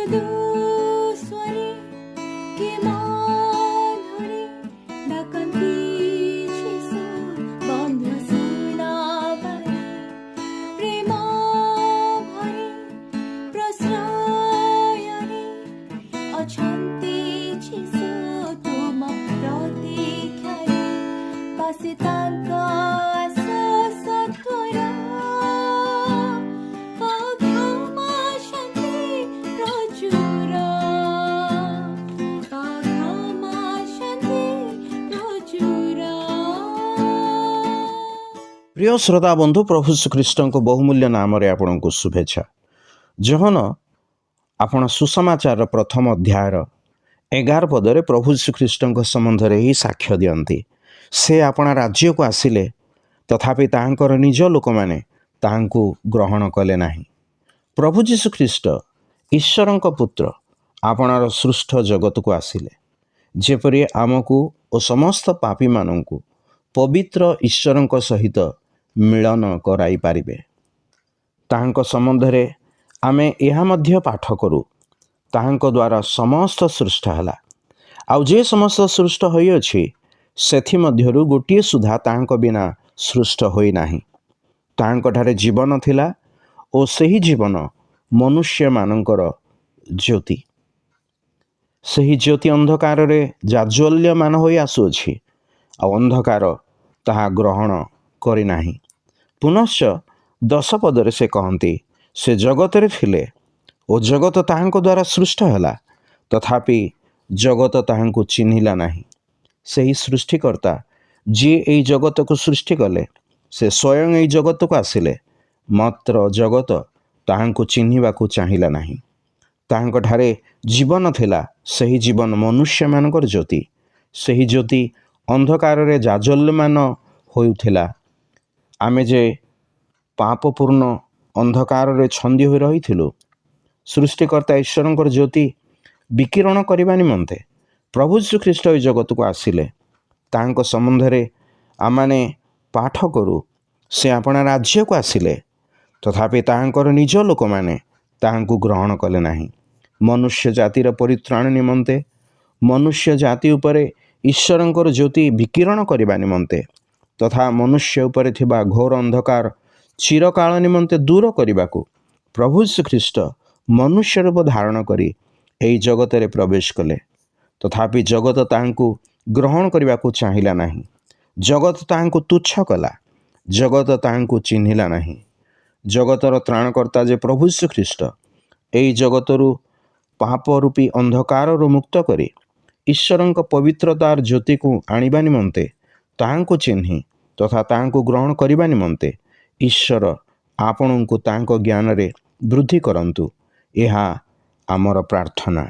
ମୃଦୁସ୍ୱରେ କି ମଧୁରେ ଡାକନ୍ତି ଯୀଶୁ ବନ୍ଧୁ ସୁନାବାରେ ପ୍ରେମ ଭରି ପ୍ରଶ୍ରୟରେ ଅଛନ୍ତି ଯୀଶୁ ତୁମ ପ୍ରତୀକ୍ଷାରେ ବାସି ତାଙ୍କ ଆଶ୍ୱାସ ତ୍ୱର କ୍ଷମା ଶାନ୍ତି ପ୍ରଚୁର କ୍ଷମା ଶାନ୍ତି ପ୍ରଚୁର। প্রিয় শ্রোতা বন্ধু, প্রভু শ্রীখ্ରୀଷ୍ଟଙ୍କ ବହୁମୂଲ୍ୟ ନାମରେ ଆପଣଙ୍କୁ ଶୁଭେଚ୍ଛା। ଜହନ ଆପଣ ସୁସମାଚାରର ପ୍ରଥମ ଅଧ୍ୟାୟର 11 ପଦରେ ପ୍ରଭୁ ଶ୍ରୀଖ୍ରୀଷ୍ଟଙ୍କ ସମ୍ବନ୍ଧରେ ହିଁ ସାକ୍ଷ୍ୟ ଦିଅନ୍ତି। ସେ ଆପଣା ରାଜ୍ୟକୁ ଆସିଲେ, ତଥାପି ତାହାଙ୍କର ନିଜ ଲୋକମାନେ ତାହାଙ୍କୁ ଗ୍ରହଣ କଲେ ନାହିଁ। ପ୍ରଭୁ ଯୀଶୁଖ୍ରୀଷ୍ଟ ଈଶ୍ୱରଙ୍କ ପୁତ୍ର ଆପଣାର ସୃଷ୍ଟ ଜଗତକୁ ଆସିଲେ, ଯେପରି ଆମକୁ ଓ ସମସ୍ତ ପାପୀମାନଙ୍କୁ ପବିତ୍ର ଈଶ୍ୱରଙ୍କ ସହିତ ମିଳନ କରାଇପାରିବେ। ତାହାଙ୍କ ସମ୍ବନ୍ଧରେ ଆମେ ଏହା ମଧ୍ୟ ପାଠ କରୁ, ତାହାଙ୍କ ଦ୍ୱାରା ସମସ୍ତ ସୃଷ୍ଟ ହେଲା। ଆଉ ଯେ ସମସ୍ତ ସୃଷ୍ଟ ହୋଇଅଛି, ସେଥିମଧ୍ୟରୁ ଗୋଟିଏ ସୁଦ୍ଧା ତାହାଙ୍କ ବିନା ସୃଷ୍ଟ ହୋଇନାହିଁ। ତାହାଙ୍କଠାରେ ଜୀବନ ଥିଲା ଓ ସେହି ଜୀବନ ମନୁଷ୍ୟମାନଙ୍କର ଜ୍ୟୋତି। ସେହି ଜ୍ୟୋତି ଅନ୍ଧକାରରେ ଜାଜ୍ୱଲ୍ୟମାନ ହୋଇ ଆସୁଅଛି, ଆଉ ଅନ୍ଧକାର ତାହା ଗ୍ରହଣ କରିନାହିଁ। ପୁନଶ୍ଚ 10 ପଦରେ ସେ କହନ୍ତି, ସେ ଜଗତରେ ଥିଲେ ଓ ଜଗତ ତାହାଙ୍କ ଦ୍ୱାରା ସୃଷ୍ଟ ହେଲା, ତଥାପି ଜଗତ ତାହାଙ୍କୁ ଚିହ୍ନିଲା ନାହିଁ। ସେହି ସୃଷ୍ଟିକର୍ତ୍ତା ଯିଏ ଏହି ଜଗତକୁ ସୃଷ୍ଟି କଲେ, ସେ ସ୍ୱୟଂ ଏହି ଜଗତକୁ ଆସିଲେ, ମାତ୍ର ଜଗତ ତାହାଙ୍କୁ ଚିହ୍ନିବାକୁ ଚାହିଁଲା ନାହିଁ। ତାହାଙ୍କଠାରେ ଜୀବନ ଥିଲା, ସେହି ଜୀବନ ମନୁଷ୍ୟମାନଙ୍କର ଜ୍ୟୋତି। ସେହି ଜ୍ୟୋତି ଅନ୍ଧକାରରେ ଜାଜ୍ୱଲ୍ୟମାନ ହେଉଥିଲା। ଆମେ ଯେ ପାପପୂର୍ଣ୍ଣ ଅନ୍ଧକାରରେ ଛନ୍ଦି ହୋଇ ରହିଥିଲୁ, ସୃଷ୍ଟିକର୍ତ୍ତା ଈଶ୍ୱରଙ୍କର ଜ୍ୟୋତି ବିକିରଣ କରିବା ନିମନ୍ତେ ପ୍ରଭୁ ଶ୍ରୀଖ୍ରୀଷ୍ଟ ଏହି ଜଗତକୁ ଆସିଲେ। ତାହାଙ୍କ ସମ୍ବନ୍ଧରେ ଆମମାନେ ପାଠ କରୁ, ସେ ଆପଣା ରାଜ୍ୟକୁ ଆସିଲେ, ତଥାପି ତାହାଙ୍କର ନିଜ ଲୋକମାନେ ତାହାଙ୍କୁ ଗ୍ରହଣ କଲେ ନାହିଁ। ମନୁଷ୍ୟ ଜାତିର ପରିତ୍ରାଣ ନିମନ୍ତେ, ମନୁଷ୍ୟ ଜାତି ଉପରେ ଈଶ୍ୱରଙ୍କର ଜ୍ୟୋତି ବିକିରଣ କରିବା ନିମନ୍ତେ ତଥା ମନୁଷ୍ୟ ଉପରେ ଥିବା ଘୋର ଅନ୍ଧକାର ଚିରକାଳ ନିମନ୍ତେ ଦୂର କରିବାକୁ ପ୍ରଭୁ ଶ୍ରୀଖ୍ରୀଷ୍ଟ ମନୁଷ୍ୟ ରୂପ ଧାରଣ କରି ଏହି ଜଗତରେ ପ୍ରବେଶ କଲେ। ତଥାପି ଜଗତ ତାହାଙ୍କୁ ଗ୍ରହଣ କରିବାକୁ ଚାହିଁଲା ନାହିଁ। ଜଗତ ତାହାଙ୍କୁ ତୁଚ୍ଛ କଲା, ଜଗତ ତାହାଙ୍କୁ ଚିହ୍ନିଲା ନାହିଁ। ଜଗତର ତ୍ରାଣକର୍ତ୍ତା ଯେ ପ୍ରଭୁ ଶ୍ରୀଖ୍ରୀଷ୍ଟ ଏହି ଜଗତରୁ ପାପ ରୂପୀ ଅନ୍ଧକାରରୁ ମୁକ୍ତ କରି ଈଶ୍ୱରଙ୍କ ପବିତ୍ରତାର ଜ୍ୟୋତିକୁ ଆଣିବା ନିମନ୍ତେ ତାହାଙ୍କୁ ଚିହ୍ନି ତଥା ତାହାଙ୍କୁ ଗ୍ରହଣ କରିବା ନିମନ୍ତେ ଈଶ୍ୱର ଆପଣଙ୍କୁ ତାହାଙ୍କ ଜ୍ଞାନରେ ବୃଦ୍ଧି କରନ୍ତୁ। ଏହା ଆମର ପ୍ରାର୍ଥନା।